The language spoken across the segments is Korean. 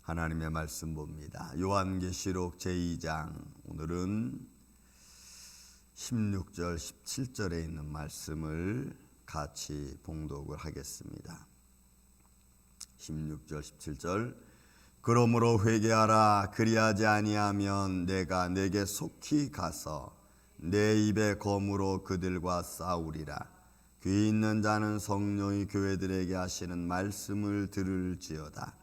하나님의 말씀 봅니다. 요한계시록 제2장 오늘은 16절 17절에 있는 말씀을 같이 봉독을 하겠습니다. 16절 17절 그러므로 회개하라. 그리하지 아니하면 내가 내게 속히 가서 내 입의 검으로 그들과 싸우리라. 귀 있는 자는 성령이 교회들에게 하시는 말씀을 들을지어다.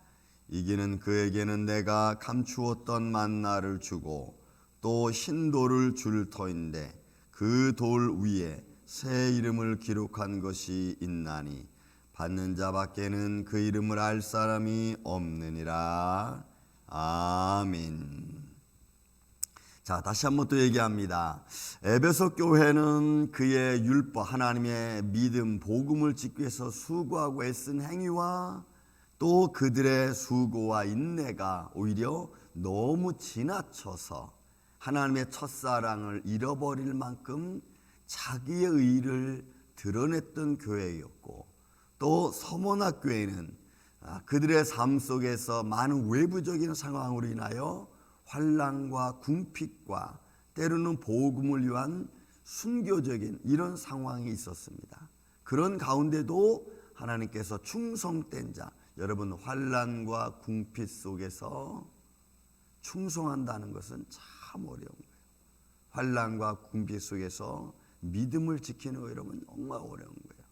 이기는 그에게는 내가 감추었던 만나를 주고 또 흰 돌을 줄 터인데 그 돌 위에 새 이름을 기록한 것이 있나니 받는 자밖에는 그 이름을 알 사람이 없느니라. 아멘. 자, 다시 한번 또 얘기합니다. 에베소 교회는 그의 율법, 하나님의 믿음, 복음을 짓기 위해서 수고하고 애쓴 행위와 또 그들의 수고와 인내가 오히려 너무 지나쳐서 하나님의 첫사랑을 잃어버릴 만큼 자기의 의를 드러냈던 교회였고, 또 서머나 교회는 그들의 삶 속에서 많은 외부적인 상황으로 인하여 환난과 궁핍과 때로는 복음을 위한 순교적인 이런 상황이 있었습니다. 그런 가운데도 하나님께서 충성된 자, 여러분 환난과 궁핍 속에서 충성한다는 것은 참 어려운 거예요. 환난과 궁핍 속에서 믿음을 지키는 거 여러분 정말 어려운 거예요.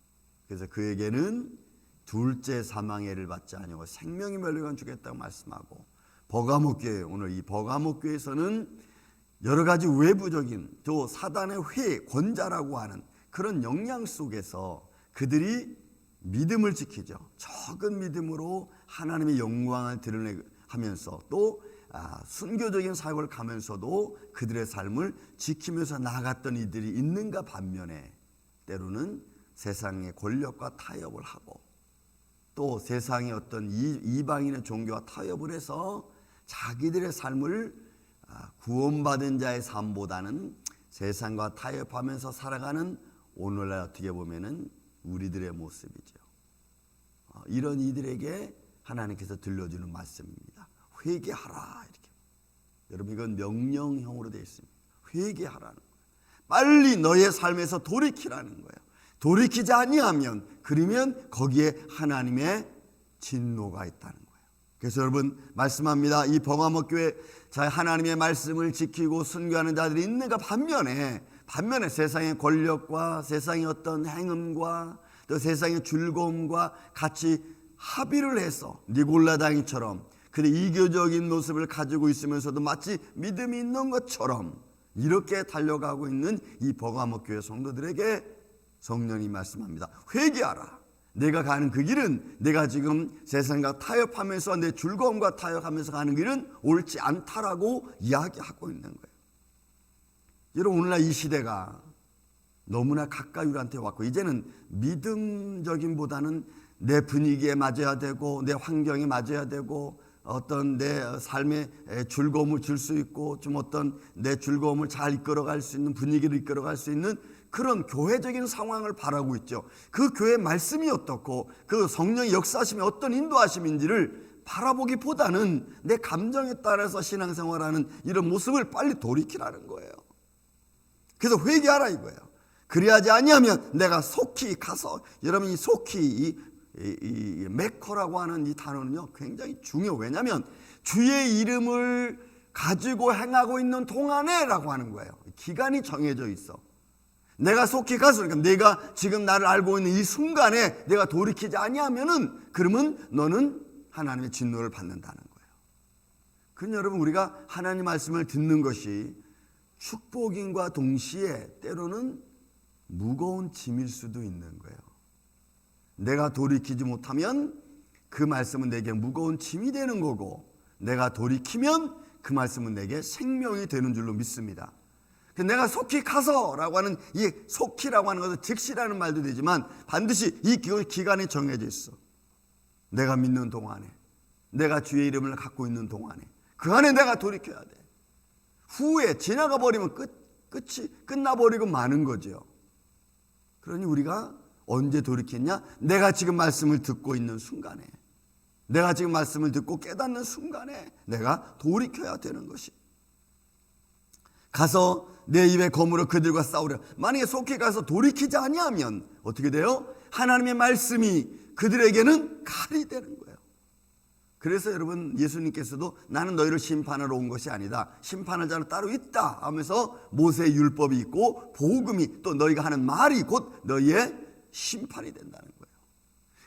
그래서 그에게는 둘째 사망의 해를 받지 아니하고 생명이 멸류관 주겠다고 말씀하고, 버가모 교회, 오늘 이 버가모 교회에서는 여러 가지 외부적인 또 사단의 회 권자라고 하는 그런 영향 속에서 그들이 믿음을 지키죠. 적은 믿음으로 하나님의 영광을 드러내면서 또 순교적인 사역을 가면서도 그들의 삶을 지키면서 나아갔던 이들이 있는가 반면에 때로는 세상의 권력과 타협을 하고 또 세상의 어떤 이방인의 종교와 타협을 해서 자기들의 삶을 구원받은 자의 삶보다는 세상과 타협하면서 살아가는 오늘날 어떻게 보면은 우리들의 모습이죠. 이런 이들에게 하나님께서 들려주는 말씀입니다. 회개하라 이렇게. 여러분 이건 명령형으로 되어 있습니다. 회개하라는 거예요. 빨리 너의 삶에서 돌이키라는 거예요. 돌이키지 아니하면 그러면 거기에 하나님의 진노가 있다는 거예요. 그래서 여러분 말씀합니다. 이 버가모 교회 자 하나님의 말씀을 지키고 순교하는 자들이 있는가 반면에 세상의 권력과 세상의 어떤 행음과 또 세상의 즐거움과 같이 합의를 해서 니골라당이처럼 그의 이교적인 모습을 가지고 있으면서도 마치 믿음이 있는 것처럼 이렇게 달려가고 있는 이 버가모 교회 성도들에게 성령이 말씀합니다. 회개하라. 내가 가는 그 길은 내가 지금 세상과 타협하면서 내 즐거움과 타협하면서 가는 길은 옳지 않다라고 이야기하고 있는 거예요. 여러분 오늘날 이 시대가 너무나 가까이 우리한테 왔고 이제는 믿음적인보다는 내 분위기에 맞아야 되고 내 환경에 맞아야 되고 어떤 내 삶에 즐거움을 줄 수 있고 좀 어떤 내 즐거움을 잘 이끌어갈 수 있는 분위기를 이끌어갈 수 있는 그런 교회적인 상황을 바라고 있죠. 그 교회 말씀이 어떻고 그 성령의 역사하심이 어떤 인도하심인지를 바라보기보다는 내 감정에 따라서 신앙생활하는 이런 모습을 빨리 돌이키라는 거예요. 그래서 회개하라 이거예요. 그리하지 아니하면 내가 속히 가서, 여러분 이 속히 이 메커라고 하는 이 단어는요 굉장히 중요해요. 왜냐하면 주의 이름을 가지고 행하고 있는 동안에라고 하는 거예요. 기간이 정해져 있어. 내가 속히 가서, 그러니까 내가 지금 나를 알고 있는 이 순간에 내가 돌이키지 아니하면은 그러면 너는 하나님의 진노를 받는다는 거예요. 그러니 여러분 우리가 하나님 말씀을 듣는 것이 축복인과 동시에 때로는 무거운 짐일 수도 있는 거예요. 내가 돌이키지 못하면 그 말씀은 내게 무거운 짐이 되는 거고 내가 돌이키면 그 말씀은 내게 생명이 되는 줄로 믿습니다. 내가 속히 가서라고 하는 이 속히라고 하는 것은 즉시라는 말도 되지만 반드시 이 기간이 정해져 있어. 내가 믿는 동안에, 내가 주의 이름을 갖고 있는 동안에, 그 안에 내가 돌이켜야 돼. 후에 지나가 버리면 끝이 끝나버리고 마는 거죠. 그러니 우리가 언제 돌이켰냐? 내가 지금 말씀을 듣고 있는 순간에 내가 지금 말씀을 듣고 깨닫는 순간에 내가 돌이켜야 되는 것이. 가서 내 입의 검으로 그들과 싸우려. 만약에 속히 가서 돌이키지 아니하면 어떻게 돼요? 하나님의 말씀이 그들에게는 칼이 되는 거예요. 그래서 여러분, 예수님께서도 나는 너희를 심판하러 온 것이 아니다, 심판할 자는 따로 있다 하면서 모세의 율법이 있고 복음이, 또 너희가 하는 말이 곧 너희의 심판이 된다는 거예요.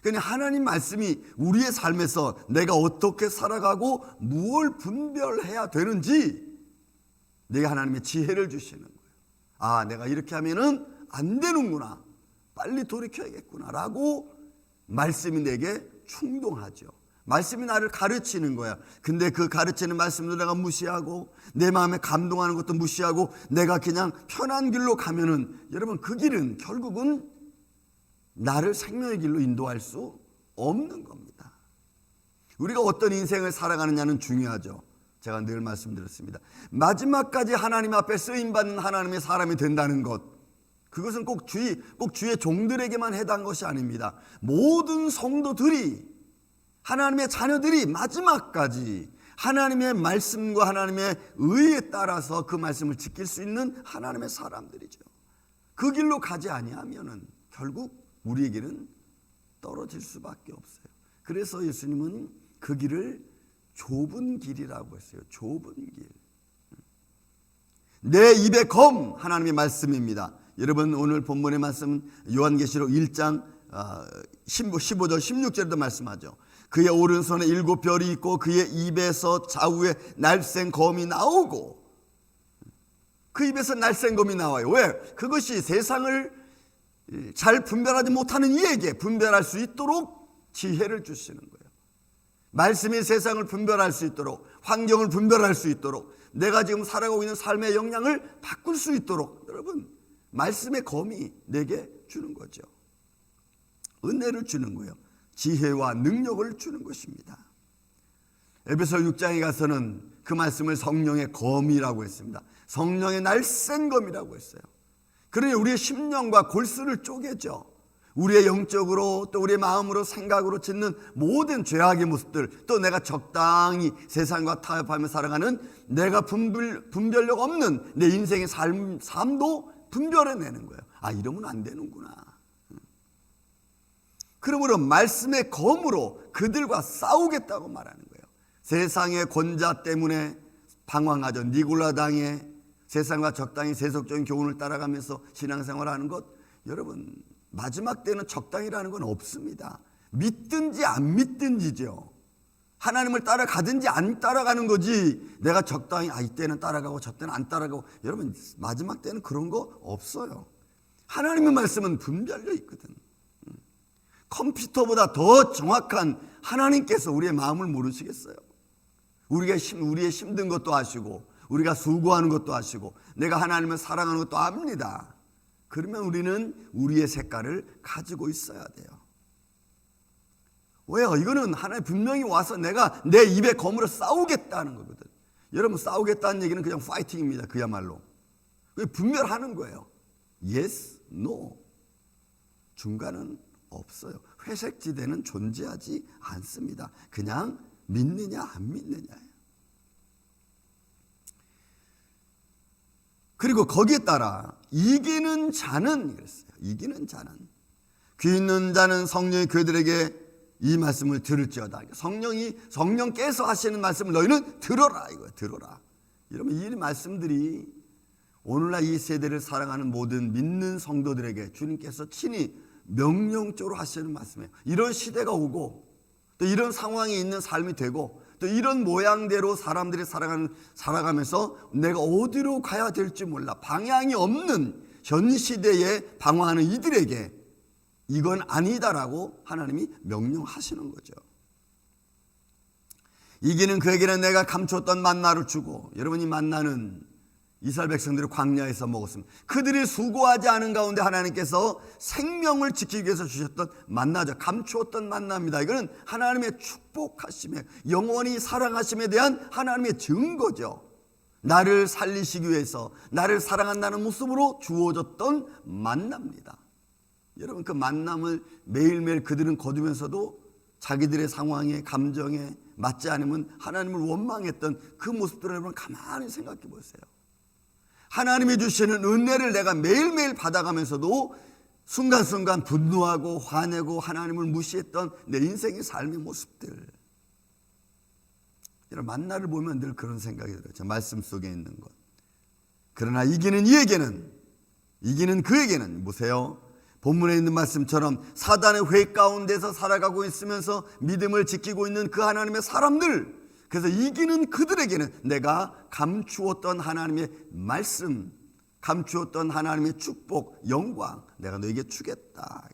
그러니까 하나님 말씀이 우리의 삶에서 내가 어떻게 살아가고 무엇을 분별해야 되는지 내가 하나님의 지혜를 주시는 거예요. 아, 내가 이렇게 하면은 안 되는구나, 빨리 돌이켜야겠구나 라고 말씀이 내게 충동하죠. 말씀이 나를 가르치는 거야. 근데 그 가르치는 말씀도 내가 무시하고 내 마음에 감동하는 것도 무시하고 내가 그냥 편한 길로 가면은 여러분, 그 길은 결국은 나를 생명의 길로 인도할 수 없는 겁니다. 우리가 어떤 인생을 살아가느냐는 중요하죠. 제가 늘 말씀드렸습니다. 마지막까지 하나님 앞에 쓰임받는 하나님의 사람이 된다는 것, 그것은 꼭 주의 종들에게만 해당한 것이 아닙니다. 모든 성도들이, 하나님의 자녀들이 마지막까지 하나님의 말씀과 하나님의 의에 따라서 그 말씀을 지킬 수 있는 하나님의 사람들이죠. 그 길로 가지 아니하면은 결국 우리의 길은 떨어질 수밖에 없어요. 그래서 예수님은 그 길을 좁은 길이라고 했어요. 좁은 길. 내 입의 검, 하나님의 말씀입니다. 여러분, 오늘 본문의 말씀은 요한계시록 1장 15절 16절에도 말씀하죠. 그의 오른손에 7별이 있고 그의 입에서 좌우에 날쌘 검이 나오고, 그 입에서 날쌘 검이 나와요. 왜? 그것이 세상을 잘 분별하지 못하는 이에게 분별할 수 있도록 지혜를 주시는 거예요. 말씀이 세상을 분별할 수 있도록, 환경을 분별할 수 있도록, 내가 지금 살아가고 있는 삶의 영향을 바꿀 수 있도록, 여러분, 말씀의 검이 내게 주는 거죠. 은혜를 주는 거예요. 지혜와 능력을 주는 것입니다. 에베소 6장에 가서는 그 말씀을 성령의 검이라고 했습니다. 성령의 날쌘 검이라고 했어요. 그러니 우리의 심령과 골수를 쪼개죠. 우리의 영적으로, 또 우리의 마음으로, 생각으로 짓는 모든 죄악의 모습들, 또 내가 적당히 세상과 타협하며 살아가는 내가 분별력 없는 내 인생의 삶도 분별해내는 거예요. 아, 이러면 안 되는구나. 그러므로 말씀의 검으로 그들과 싸우겠다고 말하는 거예요. 세상의 권자 때문에 방황하죠. 니골라당에 세상과 적당히 세속적인 교훈을 따라가면서 신앙생활하는 것, 여러분, 마지막 때는 적당이라는 건 없습니다. 믿든지 안 믿든지죠. 하나님을 따라가든지 안 따라가는 거지, 내가 적당히 이때는 따라가고 저때는 안 따라가고, 여러분, 마지막 때는 그런 거 없어요. 하나님의 말씀은 분별력 있거든. 컴퓨터보다 더 정확한 하나님께서 우리의 마음을 모르시겠어요? 우리의 힘든 것도 아시고, 우리가 수고하는 것도 아시고, 내가 하나님을 사랑하는 것도 압니다. 그러면 우리는 우리의 색깔을 가지고 있어야 돼요. 왜요? 이거는 하나님 분명히 와서 내가 내 입에 검으로 싸우겠다는 거거든. 여러분, 싸우겠다는 얘기는 그냥 파이팅입니다. 그야말로 분별하는 거예요. Yes, no. 중간은 없어요. 회색지대는 존재하지 않습니다. 그냥 믿느냐 안 믿느냐예요. 그리고 거기에 따라 이기는 자는, 그랬어요. 이기는 자는, 귀 있는 자는 성령이 그들에게 이 말씀을 들을지어다. 성령께서 하시는 말씀을 너희는 들어라, 이거예요. 들어라. 여러분, 이 말씀들이 오늘날 이 세대를 사랑하는 모든 믿는 성도들에게 주님께서 친히 명령적으로 하시는 말씀이에요. 이런 시대가 오고, 또 이런 상황이 있는 삶이 되고, 또 이런 모양대로 사람들이 살아가면서 내가 어디로 가야 될지 몰라 방향이 없는 현 시대에 방황하는 이들에게 이건 아니다라고 하나님이 명령하시는 거죠. 이기는 그에게는 내가 감추었던 만나를 주고, 여러분, 이 만나는 이스라엘 백성들이 광야에서 먹었습니다. 그들이 수고하지 않은 가운데 하나님께서 생명을 지키기 위해서 주셨던 만나죠. 감추었던 만나입니다. 이거는 하나님의 축복하심에, 영원히 사랑하심에 대한 하나님의 증거죠. 나를 살리시기 위해서, 나를 사랑한다는 모습으로 주어졌던 만나입니다. 여러분, 그 만남을 매일매일 그들은 거두면서도 자기들의 상황에 감정에 맞지 않으면 하나님을 원망했던 그 모습들을 여러분 가만히 생각해 보세요. 하나님이 주시는 은혜를 내가 매일매일 받아가면서도 순간순간 분노하고 화내고 하나님을 무시했던 내 인생의 삶의 모습들. 여러분 만나를 보면 늘 그런 생각이 들어요. 저 말씀 속에 있는 것. 그러나 이기는 이에게는, 이기는 그에게는 보세요. 본문에 있는 말씀처럼 사단의 회 가운데서 살아가고 있으면서 믿음을 지키고 있는 그 하나님의 사람들, 그래서 이기는 그들에게는 내가 감추었던 하나님의 말씀, 감추었던 하나님의 축복, 영광 내가 너에게 주겠다.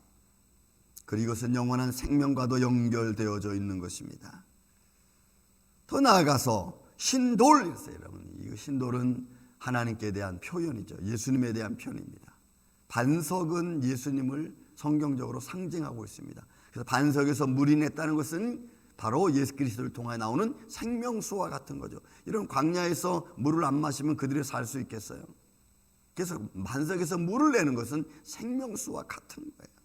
그리고 이것은 영원한 생명과도 연결되어져 있는 것입니다. 더 나아가서 신돌, 여러분 이 신돌은 하나님께 대한 표현이죠. 예수님에 대한 표현입니다. 반석은 예수님을 성경적으로 상징하고 있습니다. 그래서 반석에서 물이 냈다는 것은 바로 예수 그리스도를 통해 나오는 생명수와 같은 거죠. 이런 광야에서 물을 안 마시면 그들이 살 수 있겠어요? 그래서 반석에서 물을 내는 것은 생명수와 같은 거예요.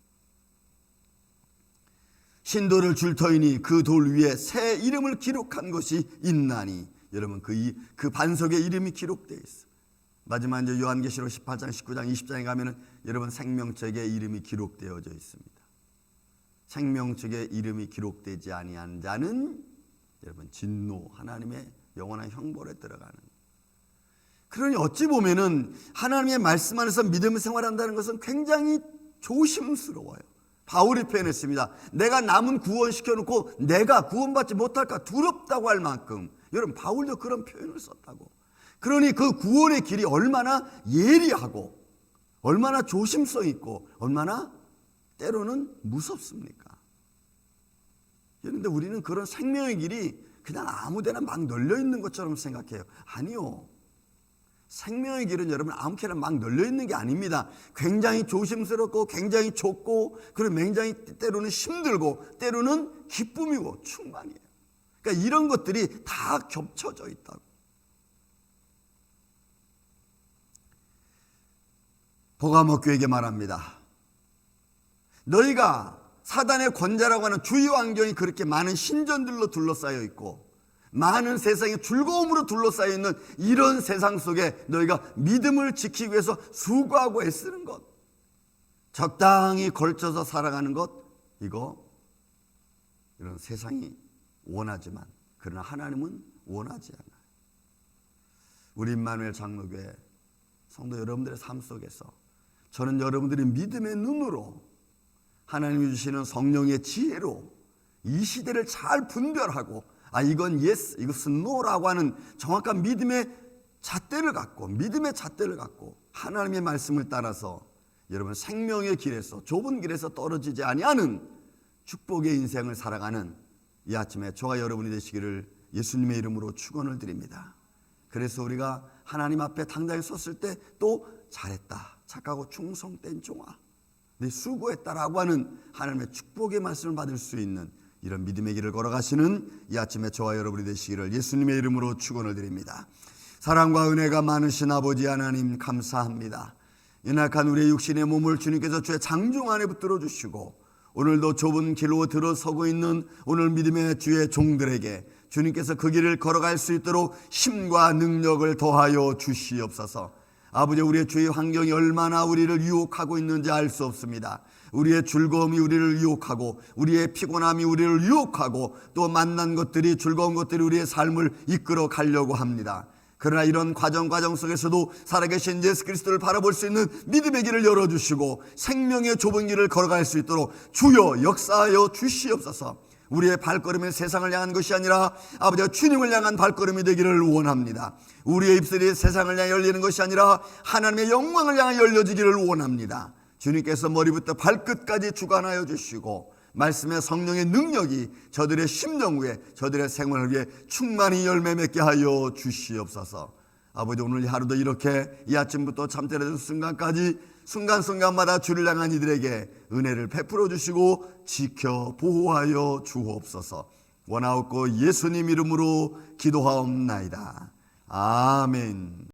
신돌을 줄 터이니 그 돌 위에 새 이름을 기록한 것이 있나니, 여러분 그 반석의 이름이 기록되어 있어요. 마지막 이제 요한계시록 18장, 19장, 20장에 가면은 여러분 생명책에 이름이 기록되어져 있습니다. 생명책에 이름이 기록되지 아니한 자는 여러분 진노, 하나님의 영원한 형벌에 들어가는. 그러니 어찌 보면은 하나님의 말씀 안에서 믿음을 생활한다는 것은 굉장히 조심스러워요. 바울이 표현했습니다. 내가 남은 구원시켜놓고 내가 구원받지 못할까 두렵다고 할 만큼, 여러분 바울도 그런 표현을 썼다고. 그러니 그 구원의 길이 얼마나 예리하고 얼마나 조심성 있고 얼마나 때로는 무섭습니까? 그런데 우리는 그런 생명의 길이 그냥 아무데나 막 널려 있는 것처럼 생각해요. 아니요. 생명의 길은 여러분 아무렇게나 막 널려 있는 게 아닙니다. 굉장히 조심스럽고 굉장히 좁고, 그리고 굉장히 때로는 힘들고 때로는 기쁨이고 충만이에요. 그러니까 이런 것들이 다 겹쳐져 있다고. 보가모 교회에게 말합니다. 너희가 사단의 권자라고 하는 주위 환경이 그렇게 많은 신전들로 둘러싸여 있고 많은 세상의 즐거움으로 둘러싸여 있는 이런 세상 속에 너희가 믿음을 지키기 위해서 수고하고 애쓰는 것, 적당히 걸쳐서 살아가는 것, 이런 세상이 원하지만 그러나 하나님은 원하지 않아요. 우리 임마누엘 장로교회 성도 여러분들의 삶 속에서 저는 여러분들이 믿음의 눈으로 하나님이 주시는 성령의 지혜로 이 시대를 잘 분별하고 이건 yes, 이것은 no라고 하는 정확한 믿음의 잣대를 갖고 하나님의 말씀을 따라서 여러분 생명의 길에서, 좁은 길에서 떨어지지 아니하는 축복의 인생을 살아가는 이 아침에 저와 여러분이 되시기를 예수님의 이름으로 축원을 드립니다. 그래서 우리가 하나님 앞에 당당히 섰을 때 또 잘했다, 착하고 충성된 종아, 네 수고했다라고 하는 하나님의 축복의 말씀을 받을 수 있는 이런 믿음의 길을 걸어가시는 이 아침에 저와 여러분이 되시기를 예수님의 이름으로 축원을 드립니다. 사랑과 은혜가 많으신 아버지 하나님 감사합니다. 연약한 우리의 육신의 몸을 주님께서 주의 장중 안에 붙들어 주시고 오늘도 좁은 길로 들어서고 있는 오늘 믿음의 주의 종들에게 주님께서 그 길을 걸어갈 수 있도록 힘과 능력을 더하여 주시옵소서. 아버지, 우리의 주의 환경이 얼마나 우리를 유혹하고 있는지 알 수 없습니다. 우리의 즐거움이 우리를 유혹하고 우리의 피곤함이 우리를 유혹하고 또 만난 것들이, 즐거운 것들이 우리의 삶을 이끌어 가려고 합니다. 그러나 이런 과정 속에서도 살아계신 예수 그리스도를 바라볼 수 있는 믿음의 길을 열어주시고 생명의 좁은 길을 걸어갈 수 있도록 주여 역사하여 주시옵소서. 우리의 발걸음이 세상을 향한 것이 아니라 아버지가 주님을 향한 발걸음이 되기를 원합니다. 우리의 입술이 세상을 향해 열리는 것이 아니라 하나님의 영광을 향해 열려지기를 원합니다. 주님께서 머리부터 발끝까지 주관하여 주시고 말씀의 성령의 능력이 저들의 심령 위에, 저들의 생활을 위해 충만히 열매 맺게 하여 주시옵소서. 아버지, 오늘 하루도 이렇게 이 아침부터 잠들어든 순간까지 순간순간마다 주를 향한 이들에게 은혜를 베풀어 주시고 지켜 보호하여 주옵소서. 원하옵고 예수님 이름으로 기도하옵나이다. 아멘.